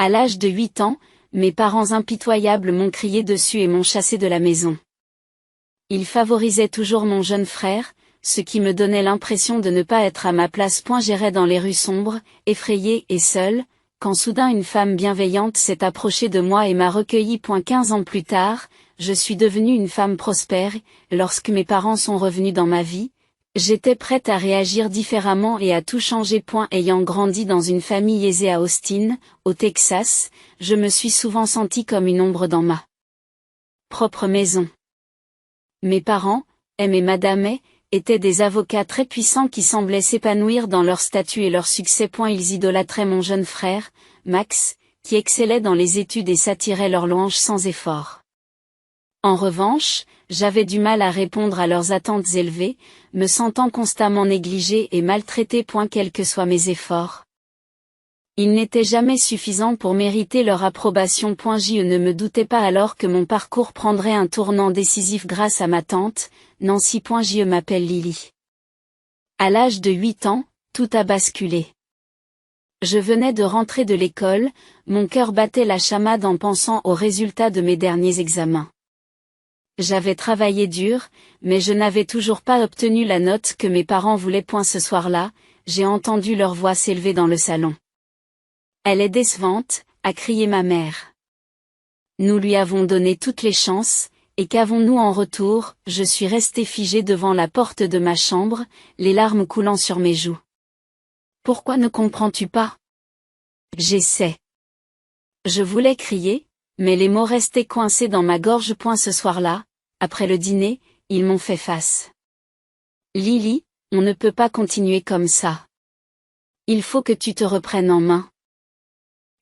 À l'âge de 8 ans, mes parents impitoyables m'ont crié dessus et m'ont chassé de la maison. Ils favorisaient toujours mon jeune frère, ce qui me donnait l'impression de ne pas être à ma place. J'errais dans les rues sombres, effrayée et seule, quand soudain une femme bienveillante s'est approchée de moi et m'a recueillie. 15 ans plus tard, je suis devenue une femme prospère. Lorsque mes parents sont revenus dans ma vie, j'étais prête à réagir différemment et à tout changer. Ayant grandi dans une famille aisée à Austin, au Texas, je me suis souvent sentie comme une ombre dans ma propre maison. Mes parents, M et Madame A, étaient des avocats très puissants qui semblaient s'épanouir dans leur statut et leur succès. Ils idolâtraient mon jeune frère, Max, qui excellait dans les études et s'attiraient leurs louanges sans effort. En revanche, j'avais du mal à répondre à leurs attentes élevées, me sentant constamment négligée et maltraitée. Quels que soient mes efforts, ils n'étaient jamais suffisants pour mériter leur approbation. Je ne me doutais pas alors que mon parcours prendrait un tournant décisif grâce à ma tante, Nancy. Je m'appelle Lily. À l'âge de 8 ans, tout a basculé. Je venais de rentrer de l'école, mon cœur battait la chamade en pensant aux résultats de mes derniers examens. J'avais travaillé dur, mais je n'avais toujours pas obtenu la note que mes parents voulaient. Ce soir-là, j'ai entendu leur voix s'élever dans le salon. Elle est décevante, a crié ma mère. Nous lui avons donné toutes les chances, et qu'avons-nous en retour? Je suis restée figée devant la porte de ma chambre, les larmes coulant sur mes joues. Pourquoi ne comprends-tu pas? J'essaie. Je voulais crier, mais les mots restaient coincés dans ma gorge. Ce soir-là, après le dîner, ils m'ont fait face. Lily, on ne peut pas continuer comme ça. Il faut que tu te reprennes en main.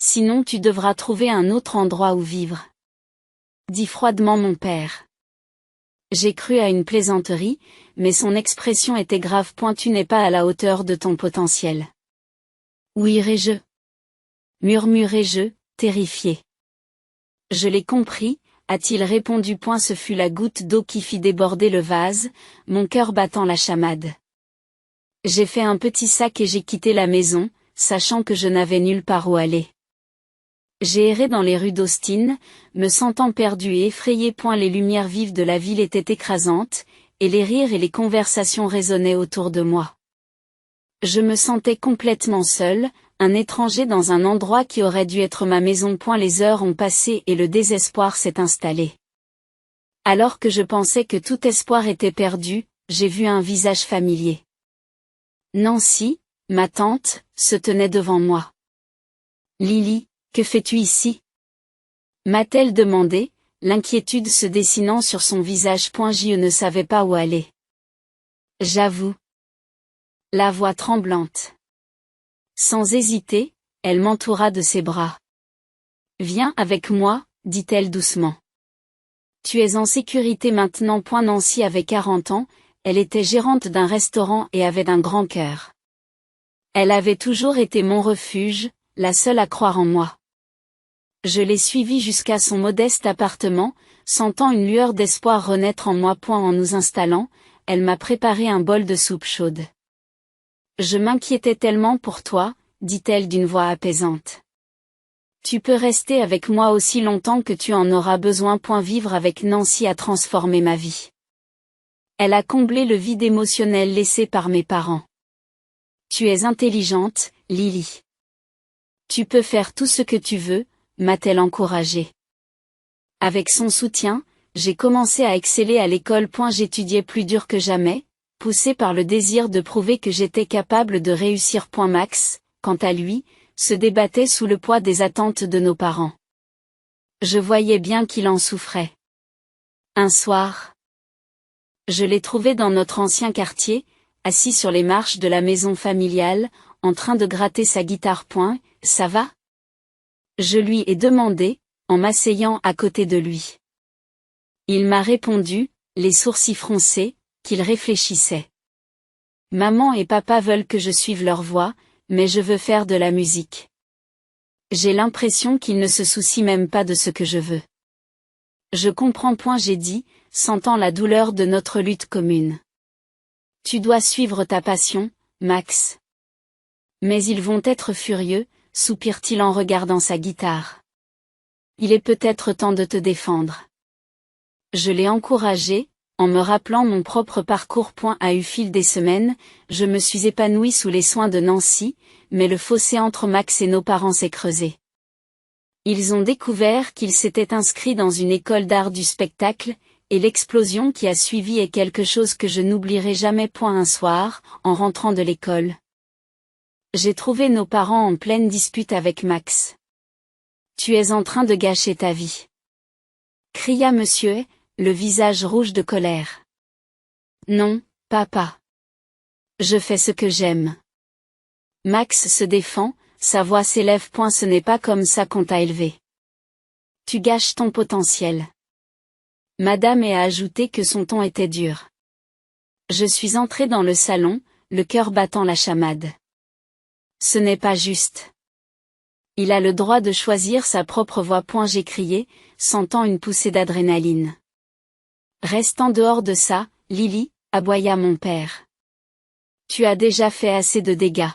Sinon tu devras trouver un autre endroit où vivre. Dit froidement mon père. J'ai cru à une plaisanterie, mais son expression était grave. Tu n'es pas à la hauteur de ton potentiel. Où irai-je? Murmurai-je, terrifié. Je l'ai compris, a-t-il répondu. Ce fut la goutte d'eau qui fit déborder le vase, mon cœur battant la chamade. J'ai fait un petit sac et j'ai quitté la maison, sachant que je n'avais nulle part où aller. J'ai erré dans les rues d'Austin, me sentant perdue et effrayée. Les lumières vives de la ville étaient écrasantes, et les rires et les conversations résonnaient autour de moi. Je me sentais complètement seule, un étranger dans un endroit qui aurait dû être ma maison. Les heures ont passé et le désespoir s'est installé. Alors que je pensais que tout espoir était perdu, j'ai vu un visage familier. Nancy, ma tante, se tenait devant moi. Lily, que fais-tu ici? M'a-t-elle demandé, l'inquiétude se dessinant sur son visage. Je ne savais pas où aller. J'avoue. La voix tremblante. Sans hésiter, elle m'entoura de ses bras. Viens avec moi, dit-elle doucement. Tu es en sécurité maintenant. Nancy avait 40 ans, elle était gérante d'un restaurant et avait un grand cœur. Elle avait toujours été mon refuge, la seule à croire en moi. Je l'ai suivie jusqu'à son modeste appartement, sentant une lueur d'espoir renaître en moi. En nous installant, elle m'a préparé un bol de soupe chaude. Je m'inquiétais tellement pour toi, dit-elle d'une voix apaisante. Tu peux rester avec moi aussi longtemps que tu en auras besoin. Vivre avec Nancy a transformé ma vie. Elle a comblé le vide émotionnel laissé par mes parents. Tu es intelligente, Lily. Tu peux faire tout ce que tu veux, m'a-t-elle encouragée. Avec son soutien, j'ai commencé à exceller à l'école. J'étudiais plus dur que jamais, poussé par le désir de prouver que j'étais capable de réussir. Max, quant à lui, se débattait sous le poids des attentes de nos parents. Je voyais bien qu'il en souffrait. Un soir, je l'ai trouvé dans notre ancien quartier, assis sur les marches de la maison familiale, en train de gratter sa guitare. Ça va? Je lui ai demandé, en m'asseyant à côté de lui. Il m'a répondu, les sourcils froncés, qu'il réfléchissait. Maman et papa veulent que je suive leur voie, mais je veux faire de la musique. J'ai l'impression qu'ils ne se soucient même pas de ce que je veux. Je comprends. J'ai dit, sentant la douleur de notre lutte commune. Tu dois suivre ta passion, Max. Mais ils vont être furieux, soupire-t-il en regardant sa guitare. Il est peut-être temps de te défendre. Je l'ai encouragé, en me rappelant mon propre parcours. Au fil des semaines, je me suis épanouie sous les soins de Nancy, mais le fossé entre Max et nos parents s'est creusé. Ils ont découvert qu'il s'était inscrit dans une école d'art du spectacle, et l'explosion qui a suivi est quelque chose que je n'oublierai jamais. Un soir, en rentrant de l'école, j'ai trouvé nos parents en pleine dispute avec Max. « Tu es en train de gâcher ta vie !» cria monsieur, le visage rouge de colère. « Non, papa. Je fais ce que j'aime. » Max se défend, sa voix s'élève. Ce n'est pas comme ça qu'on t'a élevé. Tu gâches ton potentiel. Madame a ajouté que son ton était dur. Je suis entrée dans le salon, le cœur battant la chamade. Ce n'est pas juste. Il a le droit de choisir sa propre voie. J'ai crié, sentant une poussée d'adrénaline. Reste en dehors de ça, Lily, aboya mon père. Tu as déjà fait assez de dégâts.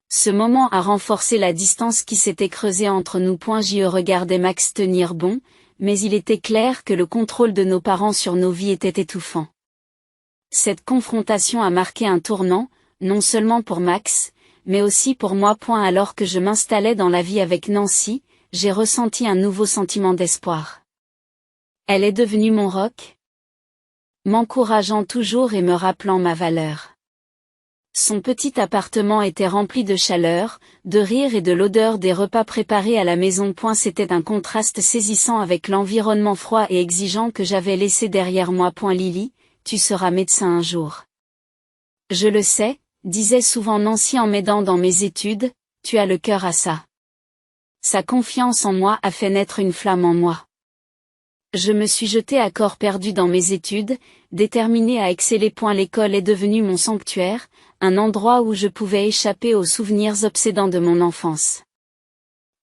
Ce moment a renforcé la distance qui s'était creusée entre nous. J'y regardais Max tenir bon, mais il était clair que le contrôle de nos parents sur nos vies était étouffant. Cette confrontation a marqué un tournant, non seulement pour Max, mais aussi pour moi. Alors que je m'installais dans la vie avec Nancy, j'ai ressenti un nouveau sentiment d'espoir. Elle est devenue mon roc, m'encourageant toujours et me rappelant ma valeur. Son petit appartement était rempli de chaleur, de rire et de l'odeur des repas préparés à la maison. C'était un contraste saisissant avec l'environnement froid et exigeant que j'avais laissé derrière moi. Lily, tu seras médecin un jour. Je le sais, disait souvent Nancy en m'aidant dans mes études, tu as le cœur à ça. Sa confiance en moi a fait naître une flamme en moi. Je me suis jetée à corps perdu dans mes études, déterminée à exceller. L'école est devenue mon sanctuaire, un endroit où je pouvais échapper aux souvenirs obsédants de mon enfance.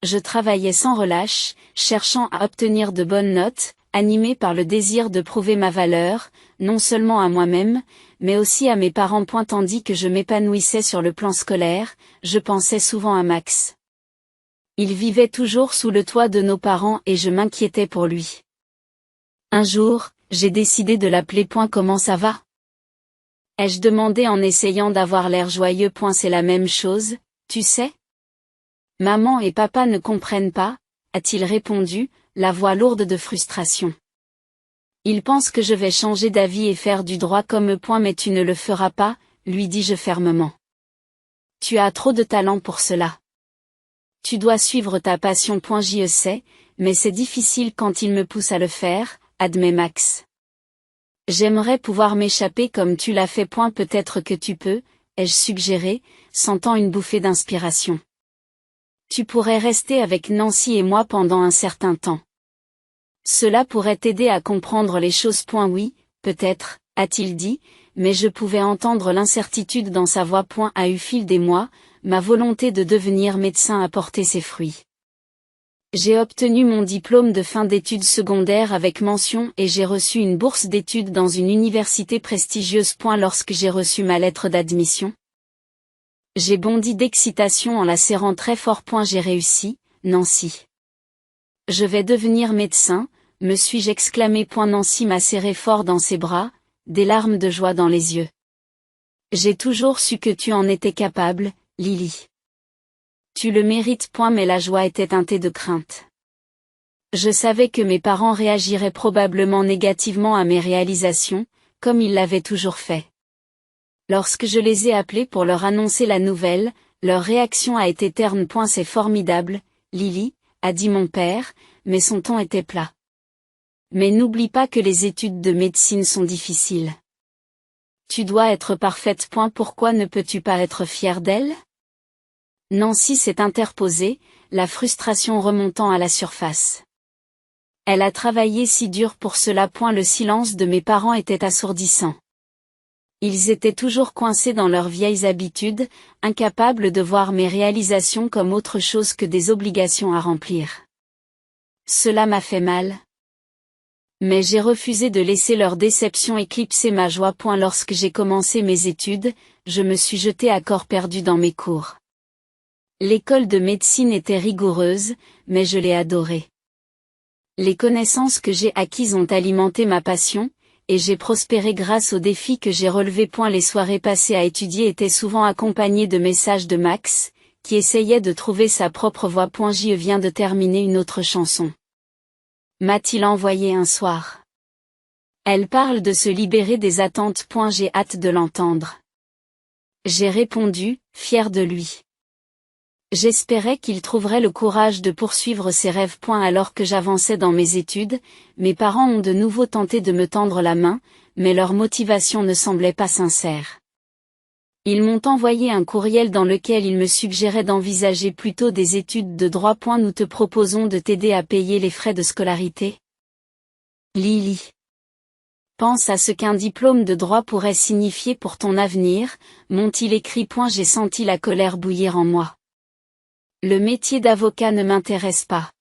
Je travaillais sans relâche, cherchant à obtenir de bonnes notes, animée par le désir de prouver ma valeur, non seulement à moi-même, mais aussi à mes parents. Tandis que je m'épanouissais sur le plan scolaire, je pensais souvent à Max. Il vivait toujours sous le toit de nos parents et je m'inquiétais pour lui. Un jour, j'ai décidé de l'appeler. Comment ça va ? Ai-je demandé en essayant d'avoir l'air joyeux. C'est la même chose, tu sais ? Maman et papa ne comprennent pas, a-t-il répondu, la voix lourde de frustration. Ils pensent que je vais changer d'avis et faire du droit comme eux. Mais tu ne le feras pas, lui dis-je fermement. Tu as trop de talent pour cela. Tu dois suivre ta passion. J'y sais, mais c'est difficile quand il me pousse à le faire, admet Max. J'aimerais pouvoir m'échapper comme tu l'as fait. Peut-être que tu peux, ai-je suggéré, sentant une bouffée d'inspiration. Tu pourrais rester avec Nancy et moi pendant un certain temps. Cela pourrait t'aider à comprendre les choses. Oui, peut-être, a-t-il dit, mais je pouvais entendre l'incertitude dans sa voix. Au fil des mois, ma volonté de devenir médecin a porté ses fruits. J'ai obtenu mon diplôme de fin d'études secondaires avec mention et j'ai reçu une bourse d'études dans une université prestigieuse. Lorsque j'ai reçu ma lettre d'admission, j'ai bondi d'excitation en la serrant très fort. J'ai réussi, Nancy. Je vais devenir médecin, me suis-je exclamé. Nancy m'a serré fort dans ses bras, des larmes de joie dans les yeux. J'ai toujours su que tu en étais capable, Lily. Tu le mérites. Mais la joie était teintée de crainte. Je savais que mes parents réagiraient probablement négativement à mes réalisations, comme ils l'avaient toujours fait. Lorsque je les ai appelés pour leur annoncer la nouvelle, leur réaction a été terne. C'est formidable, Lily, a dit mon père, mais son ton était plat. Mais n'oublie pas que les études de médecine sont difficiles. Tu dois être parfaite. Pourquoi ne peux-tu pas être fière d'elle ? Nancy s'est interposée, la frustration remontant à la surface. Elle a travaillé si dur pour cela. Le silence de mes parents était assourdissant. Ils étaient toujours coincés dans leurs vieilles habitudes, incapables de voir mes réalisations comme autre chose que des obligations à remplir. Cela m'a fait mal. Mais j'ai refusé de laisser leur déception éclipser ma joie. Lorsque j'ai commencé mes études, je me suis jetée à corps perdu dans mes cours. L'école de médecine était rigoureuse, mais je l'ai adorée. Les connaissances que j'ai acquises ont alimenté ma passion, et j'ai prospéré grâce aux défis que j'ai relevés. Les soirées passées à étudier étaient souvent accompagnées de messages de Max, qui essayait de trouver sa propre voie. Je viens de terminer une autre chanson. M'a-t-il envoyé un soir. Elle parle de se libérer des attentes. J'ai hâte de l'entendre. J'ai répondu, fier de lui. J'espérais qu'il trouverait le courage de poursuivre ses rêves. Alors que j'avançais dans mes études, mes parents ont de nouveau tenté de me tendre la main, mais leur motivation ne semblait pas sincère. Ils m'ont envoyé un courriel dans lequel ils me suggéraient d'envisager plutôt des études de droit. Nous te proposons de t'aider à payer les frais de scolarité. Lily. Pense à ce qu'un diplôme de droit pourrait signifier pour ton avenir, m'ont-ils écrit. J'ai senti la colère bouillir en moi. Le métier d'avocat ne m'intéresse pas.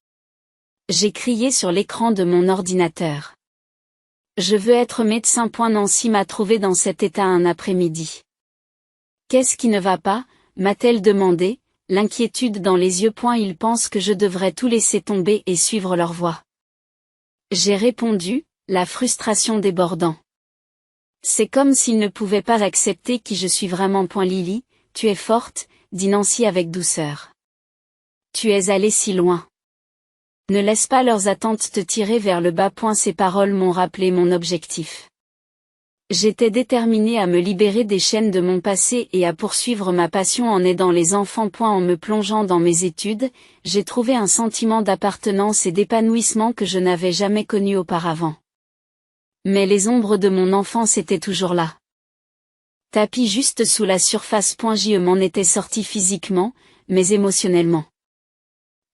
J'ai crié sur l'écran de mon ordinateur. Je veux être médecin. Nancy m'a trouvé dans cet état un après-midi. Qu'est-ce qui ne va pas, m'a-t-elle demandé, l'inquiétude dans les yeux. Ils pensent que je devrais tout laisser tomber et suivre leur voie. J'ai répondu, la frustration débordant. C'est comme s'ils ne pouvaient pas accepter qui je suis vraiment. Lily, tu es forte, dit Nancy avec douceur. Tu es allée si loin. Ne laisse pas leurs attentes te tirer vers le bas. Ces paroles m'ont rappelé mon objectif. J'étais déterminée à me libérer des chaînes de mon passé et à poursuivre ma passion en aidant les enfants. En me plongeant dans mes études, j'ai trouvé un sentiment d'appartenance et d'épanouissement que je n'avais jamais connu auparavant. Mais les ombres de mon enfance étaient toujours là. Tapis juste sous la surface. Je m'en étais sortie physiquement, mais émotionnellement.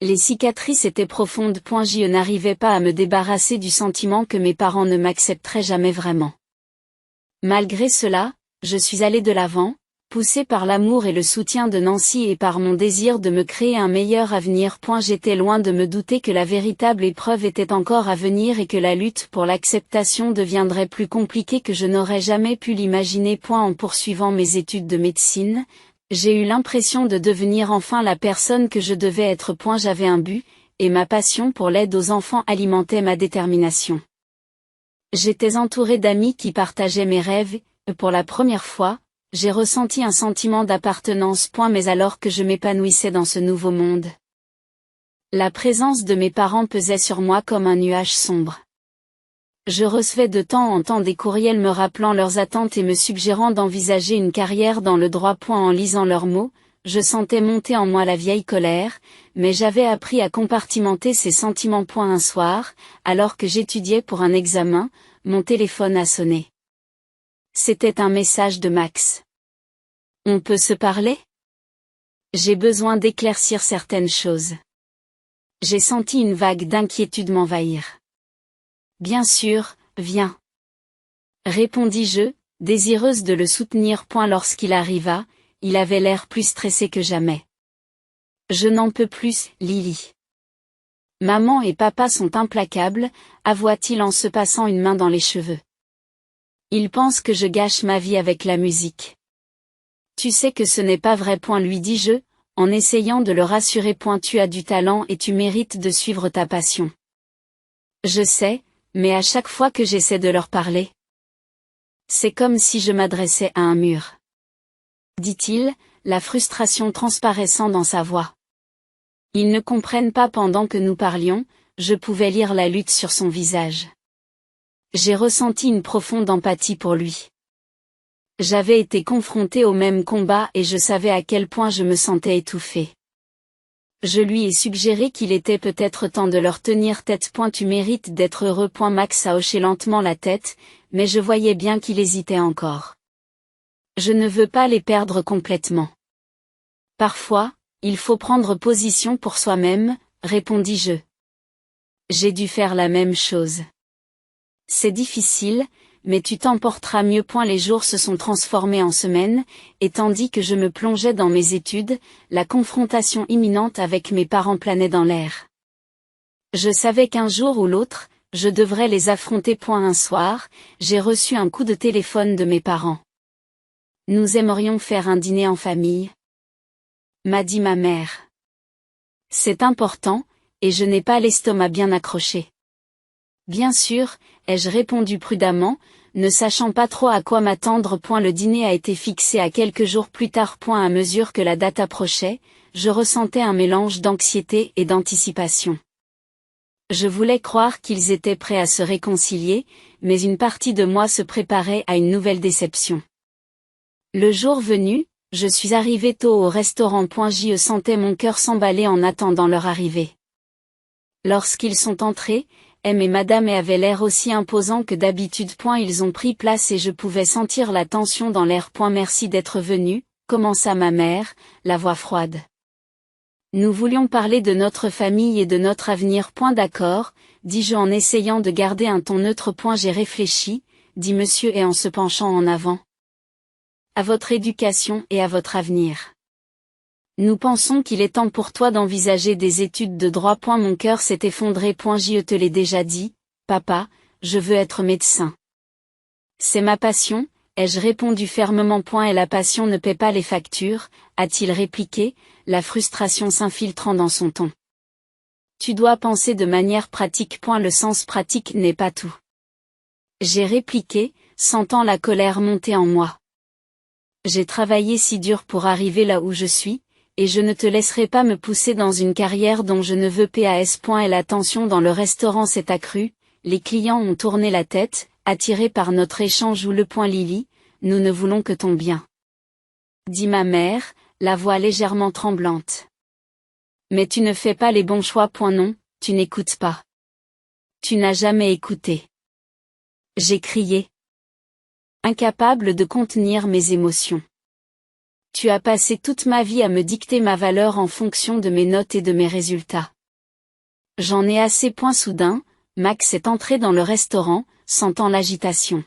Les cicatrices étaient profondes. Je n'arrivais pas à me débarrasser du sentiment que mes parents ne m'accepteraient jamais vraiment. Malgré cela, je suis allée de l'avant, poussée par l'amour et le soutien de Nancy et par mon désir de me créer un meilleur avenir. J'étais loin de me douter que la véritable épreuve était encore à venir et que la lutte pour l'acceptation deviendrait plus compliquée que je n'aurais jamais pu l'imaginer. En poursuivant mes études de médecine, j'ai eu l'impression de devenir enfin la personne que je devais être. J'avais un but, et ma passion pour l'aide aux enfants alimentait ma détermination. J'étais entourée d'amis qui partageaient mes rêves, et pour la première fois, j'ai ressenti un sentiment d'appartenance. Mais alors que je m'épanouissais dans ce nouveau monde, la présence de mes parents pesait sur moi comme un nuage sombre. Je recevais de temps en temps des courriels me rappelant leurs attentes et me suggérant d'envisager une carrière dans le droit. En lisant leurs mots, je sentais monter en moi la vieille colère, mais j'avais appris à compartimenter ces sentiments. Un soir, alors que j'étudiais pour un examen, mon téléphone a sonné. C'était un message de Max. On peut se parler? J'ai besoin d'éclaircir certaines choses. J'ai senti une vague d'inquiétude m'envahir. Bien sûr, viens. Répondis-je, désireuse de le soutenir. Lorsqu'il arriva, il avait l'air plus stressé que jamais. Je n'en peux plus, Lily. Maman et papa sont implacables, avoua-t-il en se passant une main dans les cheveux. Ils pensent que je gâche ma vie avec la musique. Tu sais que ce n'est pas vrai. Lui dis-je, en essayant de le rassurer. Tu as du talent et tu mérites de suivre ta passion. Je sais, mais à chaque fois que j'essaie de leur parler, c'est comme si je m'adressais à un mur. Dit-il, la frustration transparaissant dans sa voix. Ils ne comprennent pas. Pendant que nous parlions, je pouvais lire la lutte sur son visage. J'ai ressenti une profonde empathie pour lui. J'avais été confrontée au même combat et je savais à quel point je me sentais étouffée. Je lui ai suggéré qu'il était peut-être temps de leur tenir tête. Tu mérites d'être heureux. Max a hoché lentement la tête, mais je voyais bien qu'il hésitait encore. Je ne veux pas les perdre complètement. Parfois, il faut prendre position pour soi-même, répondis-je. J'ai dû faire la même chose. C'est difficile, mais tu t'en porteras mieux. Les jours se sont transformés en semaines, et tandis que je me plongeais dans mes études, la confrontation imminente avec mes parents planait dans l'air. Je savais qu'un jour ou l'autre, je devrais les affronter. Un soir, j'ai reçu un coup de téléphone de mes parents. Nous aimerions faire un dîner en famille. m'a dit ma mère. C'est important, et je n'ai pas l'estomac bien accroché. Bien sûr, ai-je répondu prudemment, ne sachant pas trop à quoi m'attendre. Le dîner a été fixé à quelques jours plus tard. À mesure que la date approchait, je ressentais un mélange d'anxiété et d'anticipation. Je voulais croire qu'ils étaient prêts à se réconcilier, mais une partie de moi se préparait à une nouvelle déception. Le jour venu, je suis arrivée tôt au restaurant. Je sentais mon cœur s'emballer en attendant leur arrivée. Lorsqu'ils sont entrés, M et Madame avaient l'air aussi imposants que d'habitude. Ils ont pris place et je pouvais sentir la tension dans l'air. Merci d'être venu, commença ma mère, la voix froide. Nous voulions parler de notre famille et de notre avenir. D'accord, dis-je en essayant de garder un ton neutre. J'ai réfléchi, dit monsieur et en se penchant en avant. À votre éducation et à votre avenir. Nous pensons qu'il est temps pour toi d'envisager des études de droit. Mon cœur s'est effondré. Je te l'ai déjà dit, papa, je veux être médecin. C'est ma passion, ai-je répondu fermement. Et la passion ne paie pas les factures, a-t-il répliqué, la frustration s'infiltrant dans son ton. Tu dois penser de manière pratique. Le sens pratique n'est pas tout. J'ai répliqué, sentant la colère monter en moi. J'ai travaillé si dur pour arriver là où je suis, et je ne te laisserai pas me pousser dans une carrière dont je ne veux pas. Et la tension dans le restaurant s'est accrue, les clients ont tourné la tête, attirés par notre échange. Lily, nous ne voulons que ton bien. Dit ma mère, la voix légèrement tremblante. Mais tu ne fais pas les bons choix. Non, tu n'écoutes pas. Tu n'as jamais écouté. J'ai crié. Incapable de contenir mes émotions. Tu as passé toute ma vie à me dicter ma valeur en fonction de mes notes et de mes résultats. J'en ai assez. Soudain, Max est entré dans le restaurant, sentant l'agitation.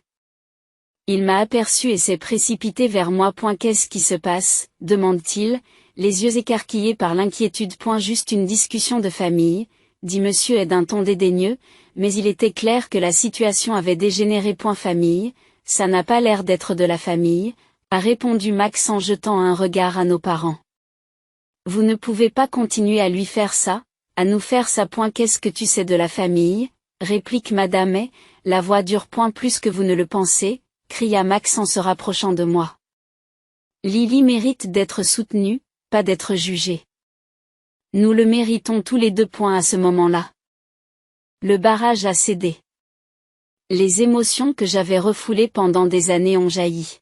Il m'a aperçu et s'est précipité vers moi. Qu'est-ce qui se passe, demande-t-il, les yeux écarquillés par l'inquiétude. Juste une discussion de famille, dit monsieur et d'un ton dédaigneux, mais il était clair que la situation avait dégénéré. Famille, ça n'a pas l'air d'être de la famille, a répondu Max en jetant un regard à nos parents. Vous ne pouvez pas continuer à lui faire ça, à nous faire ça. Qu'est-ce que tu sais de la famille, réplique Madame et, la voix dure. Plus que vous ne le pensez, cria Max en se rapprochant de moi. Lily mérite d'être soutenue, pas d'être jugée. Nous le méritons tous les deux. À ce moment-là. Le barrage a cédé. Les émotions que j'avais refoulées pendant des années ont jailli.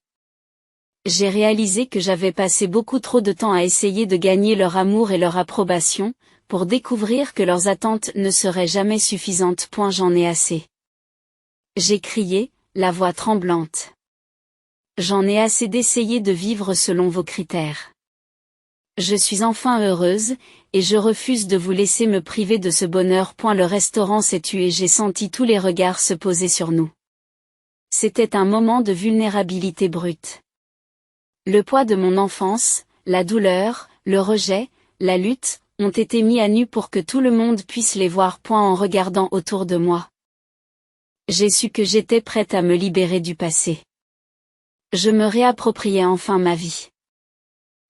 J'ai réalisé que j'avais passé beaucoup trop de temps à essayer de gagner leur amour et leur approbation, pour découvrir que leurs attentes ne seraient jamais suffisantes. J'en ai assez. J'ai crié, la voix tremblante. J'en ai assez d'essayer de vivre selon vos critères. Je suis enfin heureuse, et je refuse de vous laisser me priver de ce bonheur. Le restaurant s'est tué et j'ai senti tous les regards se poser sur nous. C'était un moment de vulnérabilité brute. Le poids de mon enfance, la douleur, le rejet, la lutte, ont été mis à nu pour que tout le monde puisse les voir. En regardant autour de moi. J'ai su que j'étais prête à me libérer du passé. Je me réappropriais enfin ma vie.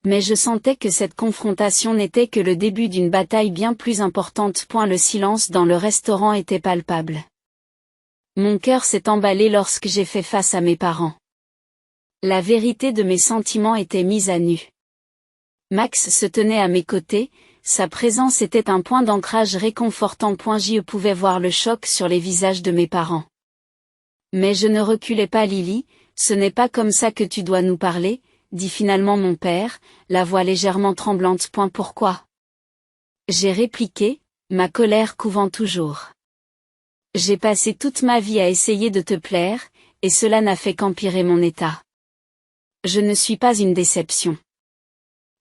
Mais je sentais que cette confrontation n'était que le début d'une bataille bien plus importante. Le silence dans le restaurant était palpable. Mon cœur s'est emballé lorsque j'ai fait face à mes parents. La vérité de mes sentiments était mise à nu. Max se tenait à mes côtés, sa présence était un point d'ancrage réconfortant. Je pouvais voir le choc sur les visages de mes parents. Mais je ne reculais pas. Lily, ce n'est pas comme ça que tu dois nous parler, dit finalement mon père, la voix légèrement tremblante. Pourquoi ? J'ai répliqué, ma colère couvant toujours. J'ai passé toute ma vie à essayer de te plaire, et cela n'a fait qu'empirer mon état. Je ne suis pas une déception.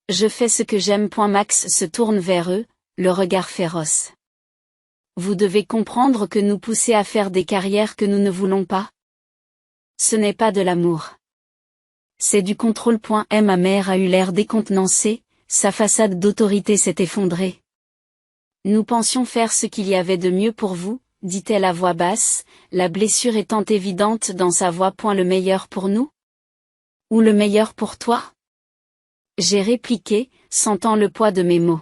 Je fais ce que j'aime. Max se tourne vers eux, le regard féroce. Vous devez comprendre que nous pousser à faire des carrières que nous ne voulons pas. Ce n'est pas de l'amour. C'est du contrôle. Ma mère a eu l'air décontenancée, sa façade d'autorité s'est effondrée. Nous pensions faire ce qu'il y avait de mieux pour vous, dit-elle à voix basse, la blessure étant évidente dans sa voix. Le meilleur pour nous ? Ou le meilleur pour toi ? J'ai répliqué, sentant le poids de mes mots.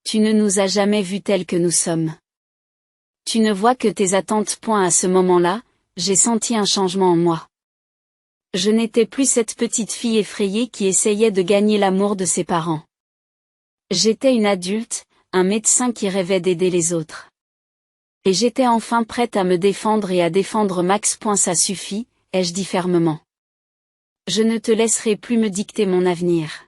Tu ne nous as jamais vus tels que nous sommes. Tu ne vois que tes attentes. À ce moment-là, j'ai senti un changement en moi. Je n'étais plus cette petite fille effrayée qui essayait de gagner l'amour de ses parents. J'étais une adulte, un médecin qui rêvait d'aider les autres. Et j'étais enfin prête à me défendre et à défendre Max. Ça suffit, ai-je dit fermement. Je ne te laisserai plus me dicter mon avenir.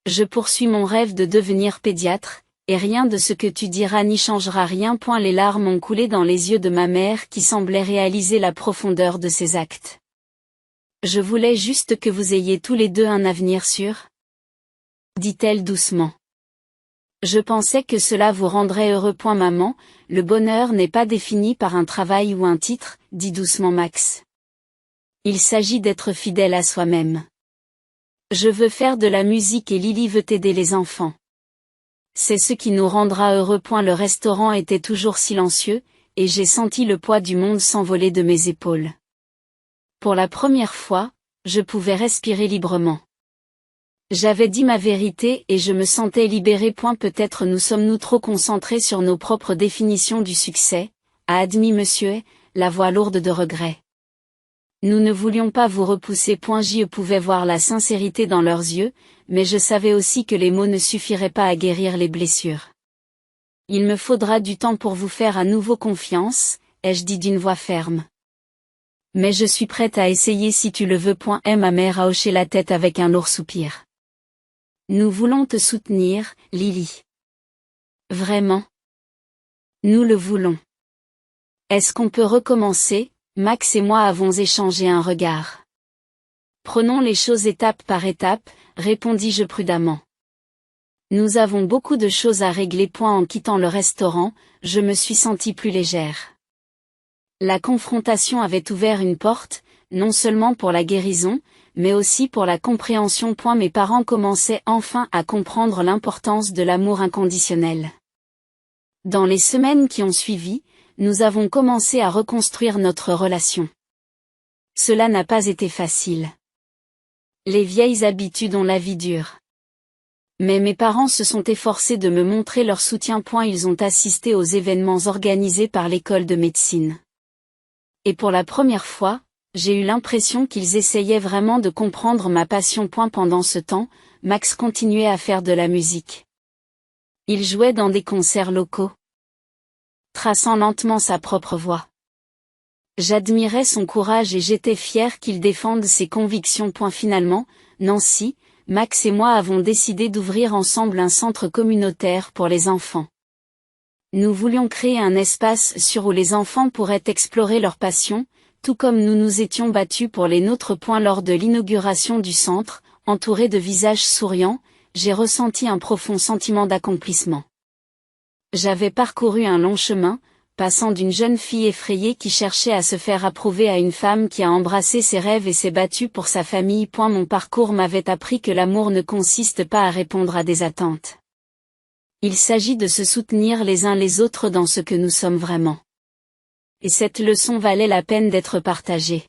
Je poursuis mon rêve de devenir pédiatre, et rien de ce que tu diras n'y changera rien. Les larmes ont coulé dans les yeux de ma mère qui semblait réaliser la profondeur de ses actes. Je voulais juste que vous ayez tous les deux un avenir sûr, dit-elle doucement. Je pensais que cela vous rendrait heureux. Maman, le bonheur n'est pas défini par un travail ou un titre, dit doucement Max. Il s'agit d'être fidèle à soi-même. Je veux faire de la musique et Lily veut aider les enfants. C'est ce qui nous rendra heureux. Le restaurant était toujours silencieux, et j'ai senti le poids du monde s'envoler de mes épaules. Pour la première fois, je pouvais respirer librement. J'avais dit ma vérité et je me sentais libérée. Peut-être nous sommes-nous trop concentrés sur nos propres définitions du succès, a admis Monsieur, la voix lourde de regret. Nous ne voulions pas vous repousser. Je pouvais voir la sincérité dans leurs yeux, mais je savais aussi que les mots ne suffiraient pas à guérir les blessures. Il me faudra du temps pour vous faire à nouveau confiance, ai-je dit d'une voix ferme. Mais je suis prête à essayer si tu le veux. Ma mère a hoché la tête avec un lourd soupir. Nous voulons te soutenir, Lily. Vraiment? Nous le voulons. Est-ce qu'on peut recommencer? Max et moi avons échangé un regard. Prenons les choses étape par étape, répondis-je prudemment. Nous avons beaucoup de choses à régler. En quittant le restaurant, je me suis sentie plus légère. La confrontation avait ouvert une porte, non seulement pour la guérison, mais aussi pour la compréhension. Mes parents commençaient enfin à comprendre l'importance de l'amour inconditionnel. Dans les semaines qui ont suivi, nous avons commencé à reconstruire notre relation. Cela n'a pas été facile. Les vieilles habitudes ont la vie dure. Mais mes parents se sont efforcés de me montrer leur soutien. Ils ont assisté aux événements organisés par l'école de médecine. Et pour la première fois, j'ai eu l'impression qu'ils essayaient vraiment de comprendre ma passion. Pendant ce temps, Max continuait à faire de la musique. Il jouait dans des concerts locaux, traçant lentement sa propre voie. J'admirais son courage et j'étais fière qu'il défende ses convictions. Finalement, Nancy, Max et moi avons décidé d'ouvrir ensemble un centre communautaire pour les enfants. Nous voulions créer un espace sûr où les enfants pourraient explorer leurs passions, tout comme nous nous étions battus pour les nôtres. Lors de l'inauguration du centre, entouré de visages souriants, j'ai ressenti un profond sentiment d'accomplissement. J'avais parcouru un long chemin, passant d'une jeune fille effrayée qui cherchait à se faire approuver à une femme qui a embrassé ses rêves et s'est battue pour sa famille. Mon parcours m'avait appris que l'amour ne consiste pas à répondre à des attentes. Il s'agit de se soutenir les uns les autres dans ce que nous sommes vraiment. Et cette leçon valait la peine d'être partagée.